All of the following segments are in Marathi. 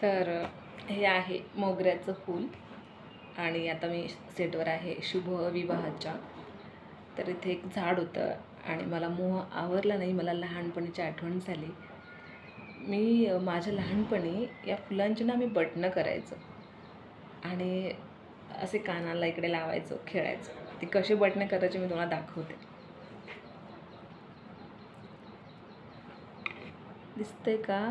तर हे आहे मोगऱ्याचं फूल आणि आता मी सेटवर आहे शुभ विवाहाच्या. तर इथे एक झाड होतं आणि मला मोह आवरला नाही. मला लहानपणीची आठवण झाली. मी माझ्या लहानपणी या फुलांची ना मी बटणं करायचो आणि असे कानाला इकडे लावायचो, खेळायचो. ते कसे बटणे करायचे मी तुम्हाला दाखवते. दिसतंय का?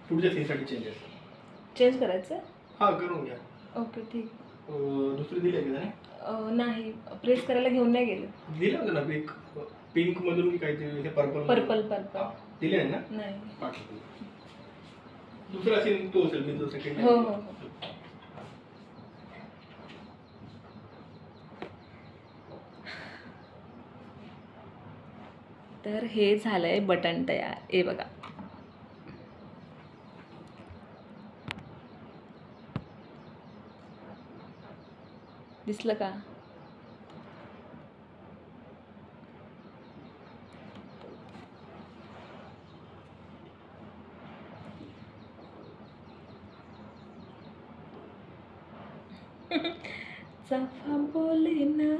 पुढच्या सीनसाठी चेंज करायचं? हां, करून घ्या. ओके, ठीक. दुसरी दिली आहे का? नाही, प्रेस करायला घेऊन नाही गेले. दिलं होतं ना पिंक मधून की काहीतरी हे पर्पल दिले आहे ना? नाही. दुसरा सीन तो असेल, मी जो सेकंड. हो हो. तर हे झालंय बटन तयार. हे बघा. दिसलं का? चाफा बोले ना,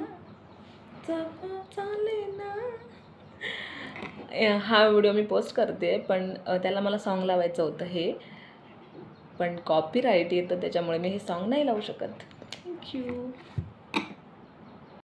चाफा चाले ना. हा व्हिडिओ मी पोस्ट करते, पण त्याला मला सॉन्ग लावायचं होतं हे, पण कॉपीराईट येतं त्याच्यामुळे मी हे सॉन्ग नाही लावू शकत. थँक्यू.